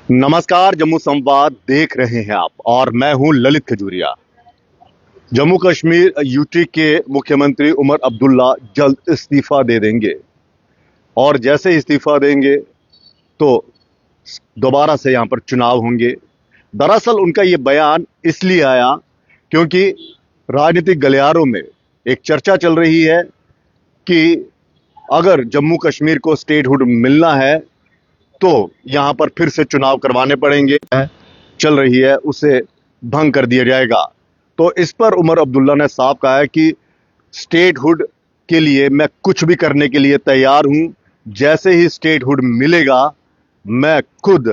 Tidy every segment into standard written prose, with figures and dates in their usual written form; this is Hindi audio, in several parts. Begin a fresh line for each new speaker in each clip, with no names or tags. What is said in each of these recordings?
नमस्कार, जम्मू संवाद देख रहे हैं आप और मैं हूं ललित खजूरिया। जम्मू कश्मीर यूटी के मुख्यमंत्री उमर अब्दुल्ला जल्द इस्तीफा दे देंगे और जैसे ही इस्तीफा देंगे तो दोबारा से यहां पर चुनाव होंगे। दरअसल उनका ये बयान इसलिए आया क्योंकि राजनीतिक गलियारों में एक चर्चा चल रही है कि अगर जम्मू कश्मीर को स्टेटहुड मिलना है तो यहां पर फिर से चुनाव करवाने पड़ेंगे। चल रही है उसे भंग कर दिया जाएगा। तो इस पर उमर अब्दुल्ला ने साफ कहा है कि स्टेटहुड के लिए मैं कुछ भी करने के लिए तैयार हूं। जैसे ही स्टेटहुड मिलेगा मैं खुद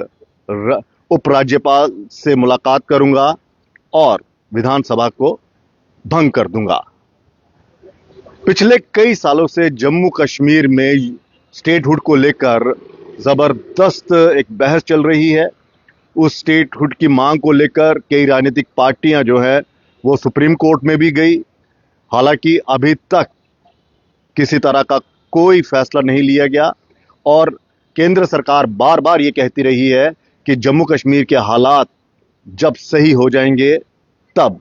उपराज्यपाल से मुलाकात करूंगा और विधानसभा को भंग कर दूंगा। पिछले कई सालों से जम्मू कश्मीर में स्टेटहुड को लेकर जबरदस्त एक बहस चल रही है। उस स्टेटहुड की मांग को लेकर कई राजनीतिक पार्टियां जो है वो सुप्रीम कोर्ट में भी गई। हालांकि अभी तक किसी तरह का कोई फैसला नहीं लिया गया और केंद्र सरकार बार बार ये कहती रही है कि जम्मू कश्मीर के हालात जब सही हो जाएंगे तब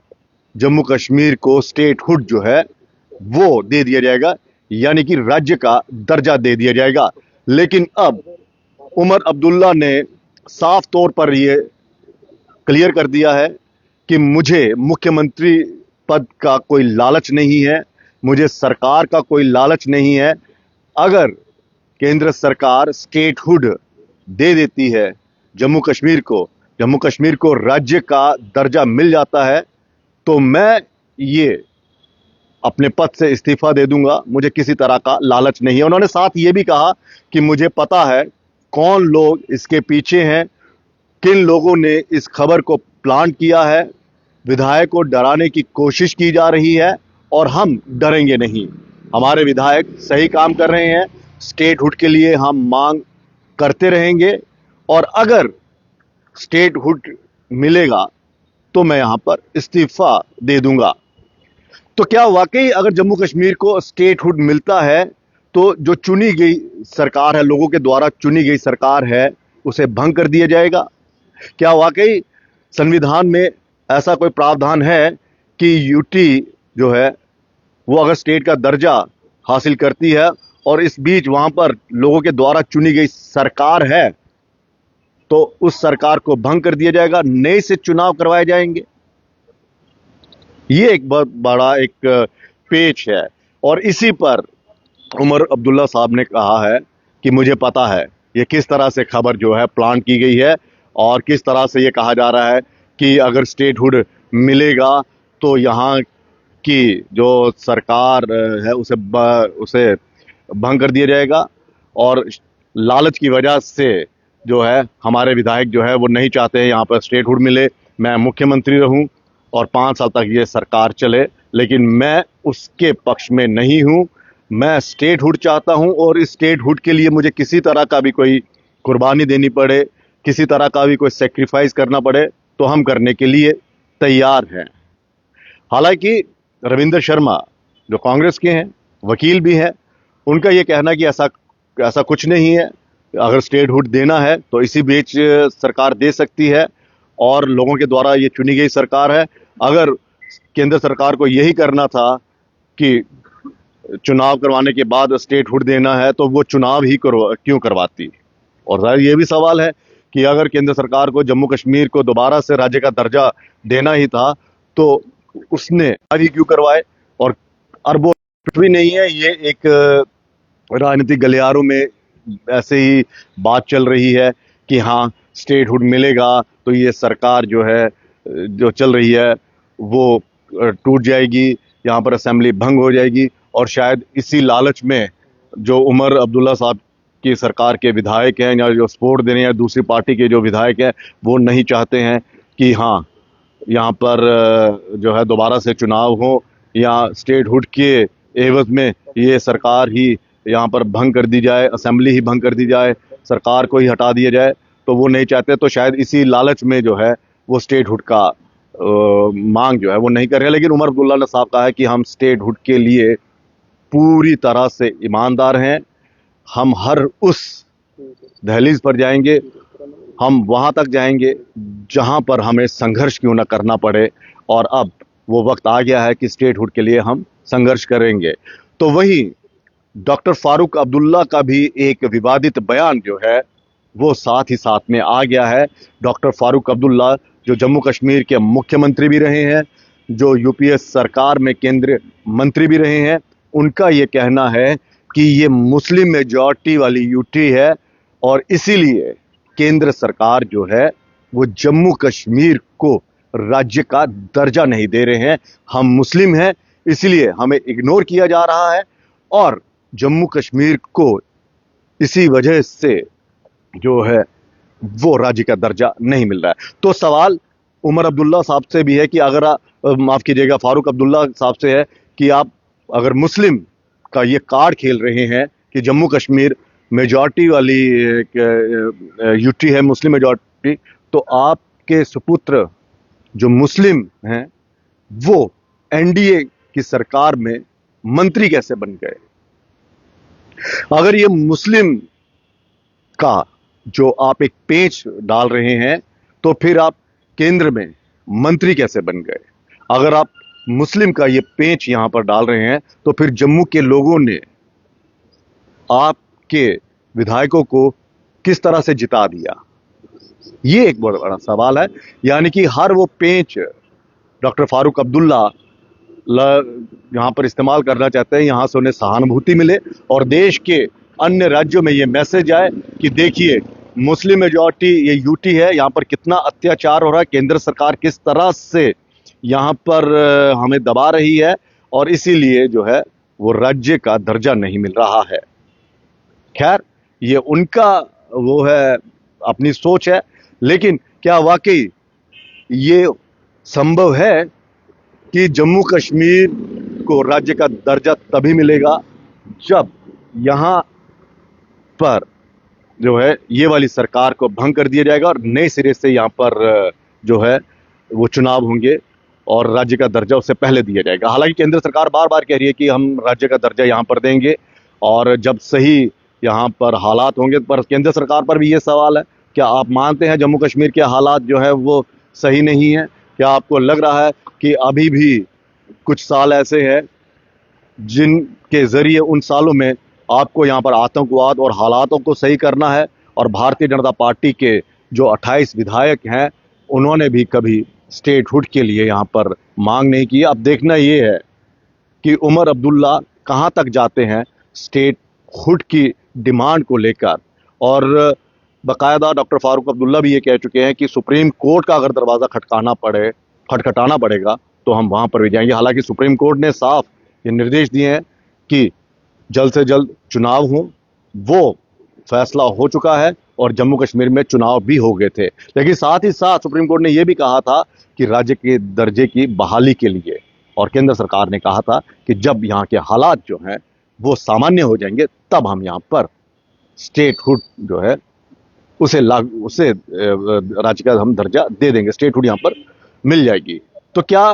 जम्मू कश्मीर को स्टेटहुड जो है वो दे दिया जाएगा, यानी कि राज्य का दर्जा दे दिया जाएगा। लेकिन अब उमर अब्दुल्ला ने साफ तौर पर यह क्लियर कर दिया है कि मुझे मुख्यमंत्री पद का कोई लालच नहीं है, मुझे सरकार का कोई लालच नहीं है। अगर केंद्र सरकार स्टेटहुड दे देती है जम्मू कश्मीर को राज्य का दर्जा मिल जाता है तो मैं ये अपने पद से इस्तीफा दे दूंगा। मुझे किसी तरह का लालच नहीं है। उन्होंने साथ ये भी कहा कि मुझे पता है कौन लोग इसके पीछे हैं, किन लोगों ने इस खबर को प्लांट किया है। विधायक को डराने की कोशिश की जा रही है और हम डरेंगे नहीं। हमारे विधायक सही काम कर रहे हैं। स्टेटहुड के लिए हम मांग करते रहेंगे और अगर स्टेटहुड मिलेगा तो मैं यहां पर इस्तीफा दे दूंगा। तो क्या वाकई अगर जम्मू कश्मीर को स्टेटहुड मिलता है तो जो चुनी गई सरकार है, लोगों के द्वारा चुनी गई सरकार है, उसे भंग कर दिया जाएगा? क्या वाकई संविधान में ऐसा कोई प्रावधान है कि यूटी जो है वो अगर स्टेट का दर्जा हासिल करती है और इस बीच वहां पर लोगों के द्वारा चुनी गई सरकार है तो उस सरकार को भंग कर दिया जाएगा, नए से चुनाव करवाए जाएंगे? ये एक बहुत बड़ा एक पेच है और इसी पर उमर अब्दुल्ला साहब ने कहा है कि मुझे पता है ये किस तरह से खबर जो है प्लान की गई है और किस तरह से ये कहा जा रहा है कि अगर स्टेटहुड मिलेगा तो यहाँ की जो सरकार है उसे भंग कर दिया जाएगा और लालच की वजह से जो है हमारे विधायक जो है वो नहीं चाहते हैं यहाँ पर स्टेटहुड मिले, मैं मुख्यमंत्री रहूं और 5 साल तक ये सरकार चले। लेकिन मैं उसके पक्ष में नहीं हूं। मैं स्टेटहुड चाहता हूं और इस स्टेटहुड के लिए मुझे किसी तरह का भी कोई कुर्बानी देनी पड़े, किसी तरह का भी कोई सेक्रीफाइस करना पड़े तो हम करने के लिए तैयार हैं। हालांकि रविंद्र शर्मा जो कांग्रेस के हैं, वकील भी हैं, उनका यह कहना कि ऐसा कुछ नहीं है। अगर स्टेटहुड देना है तो इसी बीच सरकार दे सकती है और लोगों के द्वारा ये चुनी गई सरकार है। अगर केंद्र सरकार को यही करना था कि चुनाव करवाने के बाद स्टेटहुड देना है तो वो चुनाव ही क्यों करवाती? और जाहिर ये भी सवाल है कि अगर केंद्र सरकार को जम्मू कश्मीर को दोबारा से राज्य का दर्जा देना ही था तो उसने अभी क्यों करवाए? और अरबों भी नहीं है। ये एक राजनीतिक गलियारों में ऐसे ही बात चल रही है कि हाँ स्टेटहुड मिलेगा तो ये सरकार जो है जो चल रही है वो टूट जाएगी, यहाँ पर असेंबली भंग हो जाएगी और शायद इसी लालच में जो उमर अब्दुल्ला साहब की सरकार के विधायक हैं या जो सपोर्ट दे रहे हैं दूसरी पार्टी के जो विधायक हैं वो नहीं चाहते हैं कि हाँ यहाँ पर जो है दोबारा से चुनाव हो या स्टेटहुड के एवज में ये सरकार ही यहाँ पर भंग कर दी जाए, असेंबली ही भंग कर दी जाए, सरकार को ही हटा दिया जाए, तो वो नहीं चाहते। तो शायद इसी लालच में जो है वो स्टेटहुड का मांग जो है वो नहीं कर रहे। लेकिन उमर अब्दुल्ला ने साफ कहा है कि हम स्टेटहुड के लिए पूरी तरह से ईमानदार हैं। हम हर उस दहलीज पर जाएंगे हम वहां तक जाएंगे जहां पर हमें संघर्ष क्यों ना करना पड़े, और अब वो वक्त आ गया है कि स्टेटहुड के लिए हम संघर्ष करेंगे। तो वही डॉक्टर फारूक अब्दुल्ला का भी एक विवादित बयान जो है वो साथ ही साथ में आ गया है। डॉक्टर फारूक अब्दुल्ला जो जम्मू कश्मीर के मुख्यमंत्री भी रहे हैं, जो यूपीए सरकार में केंद्रीय मंत्री भी रहे हैं, उनका ये कहना है कि ये मुस्लिम मेजॉरिटी वाली यूटी है और इसीलिए केंद्र सरकार जो है वो जम्मू कश्मीर को राज्य का दर्जा नहीं दे रहे हैं। हम मुस्लिम हैं इसलिए हमें इग्नोर किया जा रहा है और जम्मू कश्मीर को इसी वजह से जो है वो राज्य का दर्जा नहीं मिल रहा है। तो सवाल उमर अब्दुल्ला साहब से भी है कि अगर माफ कीजिएगा फारूक अब्दुल्ला साहब से है कि आप अगर मुस्लिम का ये कार्ड खेल रहे हैं कि जम्मू कश्मीर मेजॉरिटी वाली यूटी है, मुस्लिम मेजॉरिटी, तो आपके सुपुत्र जो मुस्लिम हैं वो एनडीए की सरकार में मंत्री कैसे बन गए? अगर ये मुस्लिम का जो आप एक पेंच डाल रहे हैं तो फिर आप केंद्र में मंत्री कैसे बन गए? अगर आप मुस्लिम का ये पेंच यहां पर डाल रहे हैं तो फिर जम्मू के लोगों ने आपके विधायकों को किस तरह से जिता दिया? ये एक बहुत बड़ा सवाल है। यानी कि हर वो पेंच डॉक्टर फारूक अब्दुल्ला यहां पर इस्तेमाल करना चाहते हैं, यहां से उन्हें सहानुभूति मिले और देश के अन्य राज्यों में ये मैसेज आए कि देखिए मुस्लिम मेजॉरिटी ये यूटी है, यहां पर कितना अत्याचार हो रहा है, केंद्र सरकार किस तरह से यहां पर हमें दबा रही है और इसीलिए जो है वो राज्य का दर्जा नहीं मिल रहा है। खैर ये उनका वो है, अपनी सोच है, लेकिन क्या वाकई ये संभव है कि जम्मू कश्मीर को राज्य का दर्जा तभी मिलेगा जब यहां पर जो है ये वाली सरकार को भंग कर दिया जाएगा और नए सिरे से यहां पर जो है वो चुनाव होंगे और राज्य का दर्जा उससे पहले दिया जाएगा। हालांकि केंद्र सरकार बार बार कह रही है कि हम राज्य का दर्जा यहां पर देंगे और जब सही यहां पर हालात होंगे, पर केंद्र सरकार पर भी ये सवाल है, क्या आप मानते हैं जम्मू कश्मीर के हालात जो है वो सही नहीं है? क्या आपको लग रहा है कि अभी भी कुछ साल ऐसे हैं जिनके जरिए उन सालों में आपको यहाँ पर आतंकवाद और हालातों को सही करना है? और भारतीय जनता पार्टी के जो 28 विधायक हैं उन्होंने भी कभी स्टेटहुड के लिए यहाँ पर मांग नहीं की। अब देखना ये है कि उमर अब्दुल्ला कहाँ तक जाते हैं स्टेटहुड की डिमांड को लेकर। और बाकायदा डॉक्टर फारूक अब्दुल्ला भी ये कह चुके हैं कि सुप्रीम कोर्ट का अगर दरवाज़ा खटखटाना पड़ेगा तो हम वहाँ पर भी जाएंगे। हालांकि सुप्रीम कोर्ट ने साफ ये निर्देश दिए हैं कि जल्द से जल्द चुनाव हो, वो फैसला हो चुका है और जम्मू कश्मीर में चुनाव भी हो गए थे। लेकिन साथ ही साथ सुप्रीम कोर्ट ने यह भी कहा था कि राज्य के दर्जे की बहाली के लिए, और केंद्र सरकार ने कहा था कि जब यहाँ के हालात जो हैं वो सामान्य हो जाएंगे तब हम यहाँ पर स्टेटहुड जो है उसे राज्य का हम दर्जा दे देंगे, स्टेटहुड यहाँ पर मिल जाएगी। तो क्या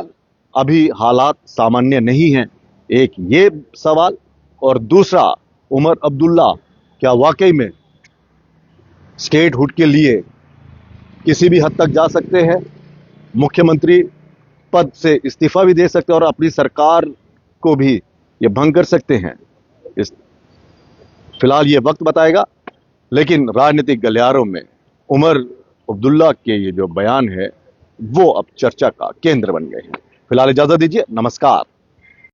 अभी हालात सामान्य नहीं हैं? एक ये सवाल, और दूसरा उमर अब्दुल्ला क्या वाकई में स्टेटहुड के लिए किसी भी हद तक जा सकते हैं? मुख्यमंत्री पद से इस्तीफा भी दे सकते हैं और अपनी सरकार को भी ये भंग कर सकते हैं। फिलहाल ये वक्त बताएगा, लेकिन राजनीतिक गलियारों में उमर अब्दुल्ला के ये जो बयान है वो अब चर्चा का केंद्र बन गए हैं। फिलहाल इजाजत दीजिए, नमस्कार।